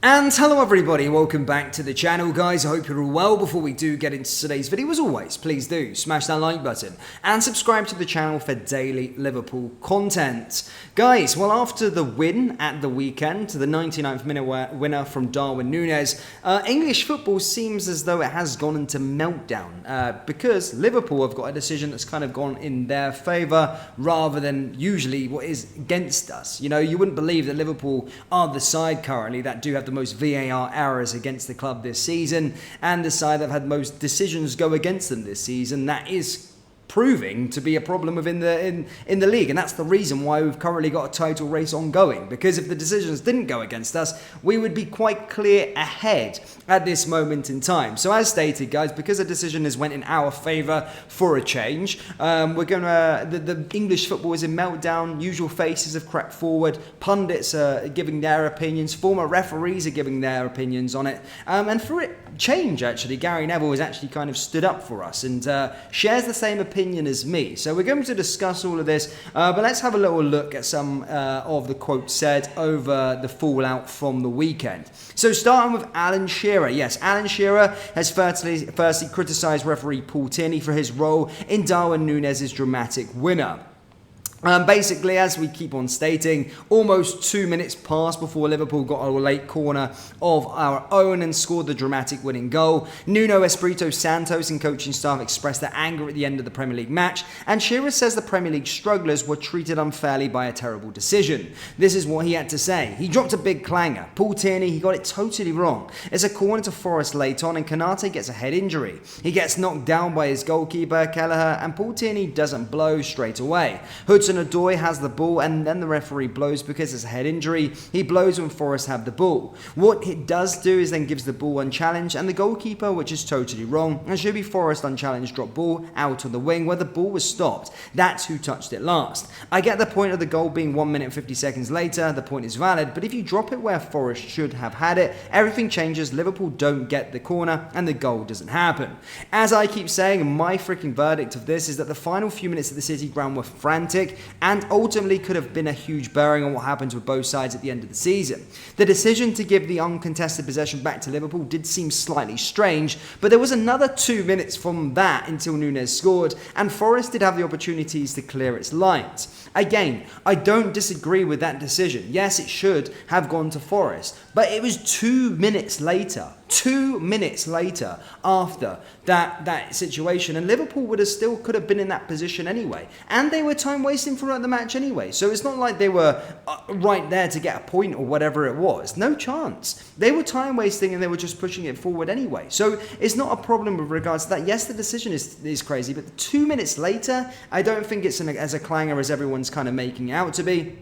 And hello everybody, welcome back to the channel guys. I hope you're all well. Before we do get into today's video, as always, please do smash that like button and subscribe to the channel for daily Liverpool content. Guys, well, after the win at the weekend, the 99th minute winner from Darwin Núñez, English football seems as though it has gone into meltdown because Liverpool have got a decision that's kind of gone in their favour rather than usually what is against us. You know, you wouldn't believe that Liverpool are the side currently that do have the most VAR errors against the club this season, and the side that have had most decisions go against them this season. That is proving to be a problem within the league, and that's the reason why we've currently got a title race ongoing, because if the decisions didn't go against us, we would be quite clear ahead at this moment in time. So as stated guys, because the decision has went in our favour for a change, we're gonna the English football is in meltdown. Usual faces have crept forward, pundits are giving their opinions, former referees are giving their opinions on it, and for it change actually, Gary Neville has actually kind of stood up for us and shares the same opinion as me. So we're going to discuss all of this, but let's have a little look at some of the quotes said over the fallout from the weekend. So starting with Alan Shearer. Yes, Alan Shearer has firstly criticised referee Paul Tierney for his role in Darwin Núñez's dramatic winner. Basically, as we keep on stating, almost 2 minutes passed before Liverpool got a late corner of our own and scored the dramatic winning goal. Nuno Espirito Santos and coaching staff expressed their anger at the end of the Premier League match, and Shearer says the Premier League strugglers were treated unfairly by a terrible decision. This is what he had to say. He dropped a big clanger. Paul Tierney, he got it totally wrong. It's a corner to Forest late on, and Kanate gets a head injury. He gets knocked down by his goalkeeper, Kelleher, and Paul Tierney doesn't blow straight away. Hudson-Odoi has the ball, and then the referee blows because it's a head injury. He blows when Forest have the ball. What it does do is then gives the ball unchallenged, and the goalkeeper, which is totally wrong, and should be Forest unchallenged drop ball out on the wing where the ball was stopped. That's who touched it last. I get the point of the goal being 1 minute and 50 seconds later, the point is valid, but if you drop it where Forest should have had it, everything changes. Liverpool don't get the corner and the goal doesn't happen. As I keep saying, my freaking verdict of this is that the final few minutes at the City ground were frantic and ultimately could have been a huge bearing on what happens with both sides at the end of the season. The decision to give the uncontested possession back to Liverpool did seem slightly strange, but there was another 2 minutes from that until Núñez scored, and Forest did have the opportunities to clear its lines. Again, I don't disagree with that decision. Yes, it should have gone to Forest, but it was 2 minutes later. 2 minutes later after that situation, and Liverpool could have been in that position anyway, and they were time wasting throughout the match anyway, so it's not like they were right there to get a point or whatever it was. No chance. They were time wasting and they were just pushing it forward anyway, so it's not a problem with regards to that. Yes, the decision is crazy, but 2 minutes later, I don't think it's as a clanger as everyone's kind of making it out to be.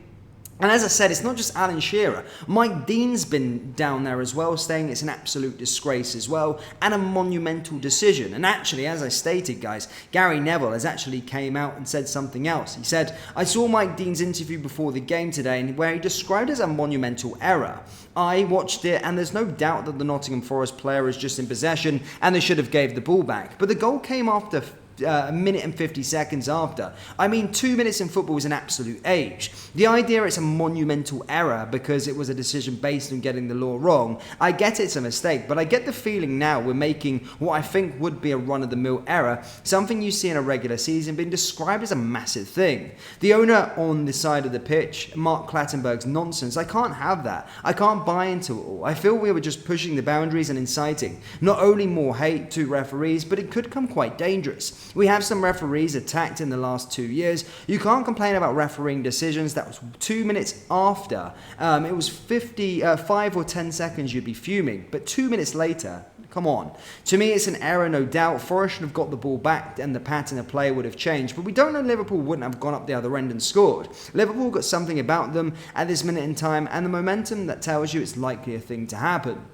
And as I said, it's not just Alan Shearer. Mike Dean's been down there as well, saying it's an absolute disgrace as well, and a monumental decision. And actually, as I stated, guys, Gary Neville has actually came out and said something else. He said, I saw Mike Dean's interview before the game today, where he described it as a monumental error. I watched it, and there's no doubt that the Nottingham Forest player is just in possession, and they should have gave the ball back. But the goal came after a minute and 50 seconds after. I mean, 2 minutes in football is an absolute age. The idea it's a monumental error because it was a decision based on getting the law wrong, I get it's a mistake, but I get the feeling now we're making what I think would be a run-of-the-mill error, something you see in a regular season, being described as a massive thing. The owner on the side of the pitch, Mark Clattenburg's nonsense. I can't have that. I can't buy into it all. I feel we were just pushing the boundaries and inciting not only more hate to referees, but it could come quite dangerous. We have some referees attacked in the last 2 years. You can't complain about refereeing decisions. That was 2 minutes after. It was 5 or 10 seconds you'd be fuming. But 2 minutes later, come on. To me, it's an error, no doubt. Forest should have got the ball back and the pattern of play would have changed. But we don't know Liverpool wouldn't have gone up the other end and scored. Liverpool got something about them at this minute in time, and the momentum that tells you it's likely a thing to happen.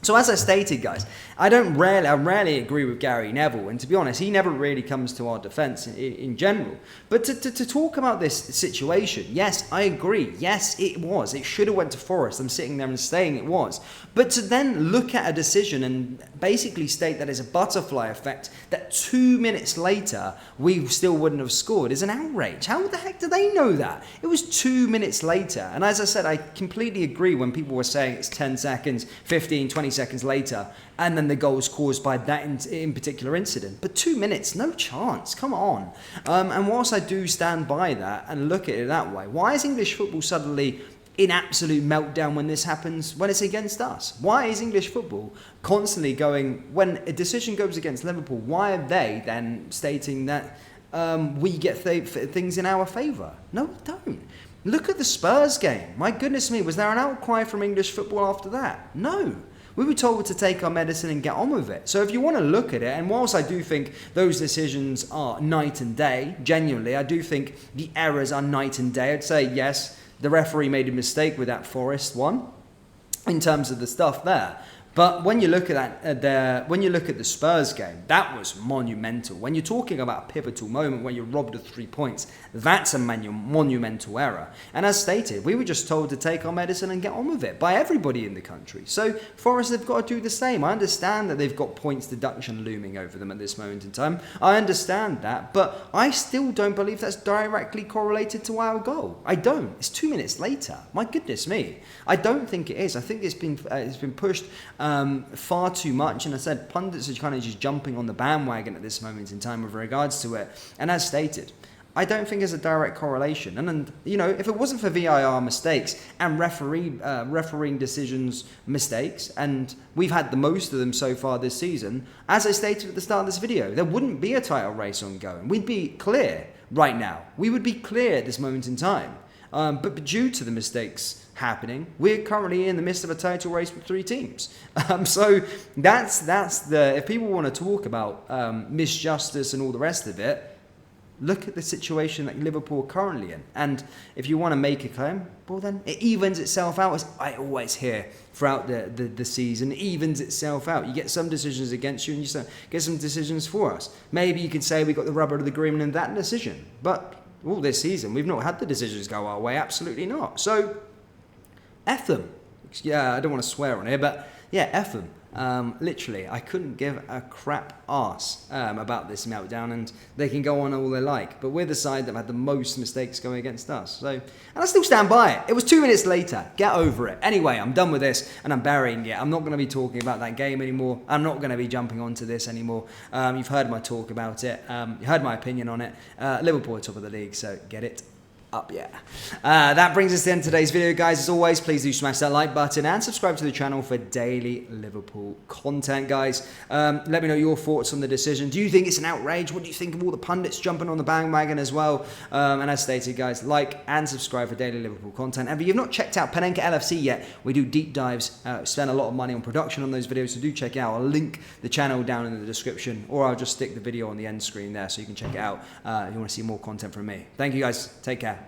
So as I stated, guys, I rarely agree with Gary Neville, and to be honest, he never really comes to our defence in general. But to talk about this situation, yes, I agree. Yes, it was. It should have went to Forest. I'm sitting there and saying it was. But to then look at a decision and basically state that it's a butterfly effect, that 2 minutes later we still wouldn't have scored, is an outrage. How the heck do they know that? It was 2 minutes later. And as I said, I completely agree when people were saying it's 10 seconds, 15, 20 seconds later, and then the goal was caused by that in particular incident. But 2 minutes, no chance. Come on. And whilst I do stand by that and look at it that way, why is English football suddenly in absolute meltdown when this happens, when it's against us? Why is English football constantly going, when a decision goes against Liverpool, why are they then stating that we get things in our favour? No, we don't. Look at the Spurs game. My goodness me, was there an outcry from English football after that? No. We were told to take our medicine and get on with it. So if you want to look at it, and whilst I do think those decisions are night and day, genuinely, I do think the errors are night and day. I'd say, yes, the referee made a mistake with that Forest one in terms of the stuff there. But when you look at that, when you look at the Spurs game, that was monumental. When you're talking about a pivotal moment when you're robbed of 3 points, that's a monumental error. And as stated, we were just told to take our medicine and get on with it by everybody in the country. So Forest have got to do the same. I understand that they've got points deduction looming over them at this moment in time. I understand that, but I still don't believe that's directly correlated to our goal. I don't. It's 2 minutes later. My goodness me. I don't think it is. I think it's been pushed far too much, and I said pundits are kind of just jumping on the bandwagon at this moment in time with regards to it. And as stated, I don't think there's a direct correlation. And you know, if it wasn't for VIR mistakes and refereeing decisions mistakes, and we've had the most of them so far this season, as I stated at the start of this video, there wouldn't be a title race ongoing. We'd be clear right now. We would be clear at this moment in time. But due to the mistakes happening, we're currently in the midst of a title race with 3 teams. So that's the, if people want to talk about misjustice and all the rest of it, look at the situation that Liverpool are currently in. And if you want to make a claim, well then it evens itself out, as I always hear throughout the season. It evens itself out. You get some decisions against you and you get some decisions for us. Maybe you could say we got the rubber of the agreement in that decision. But all this season, we've not had the decisions go our way. Absolutely not. So, F them. Yeah, I don't want to swear on here, but yeah, F them. Literally, I couldn't give a crap arse about this meltdown, and they can go on all they like. But we're the side that have had the most mistakes going against us. So, and I still stand by it. It was 2 minutes later. Get over it. Anyway, I'm done with this, and I'm burying it. I'm not going to be talking about that game anymore. I'm not going to be jumping onto this anymore. You've heard my talk about it. You heard my opinion on it. Liverpool are top of the league, so get it up, yeah. That brings us to the end of today's video, guys. As always, please do smash that like button and subscribe to the channel for daily Liverpool content, guys. Let me know your thoughts on the decision. Do you think it's an outrage? What do you think of all the pundits jumping on the bandwagon as well? And as stated, guys, like and subscribe for daily Liverpool content. And if you've not checked out Panenka LFC yet, we do deep dives, spend a lot of money on production on those videos, so do check it out. I'll link the channel down in the description, or I'll just stick the video on the end screen there so you can check it out if you want to see more content from me. Thank you, guys. Take care.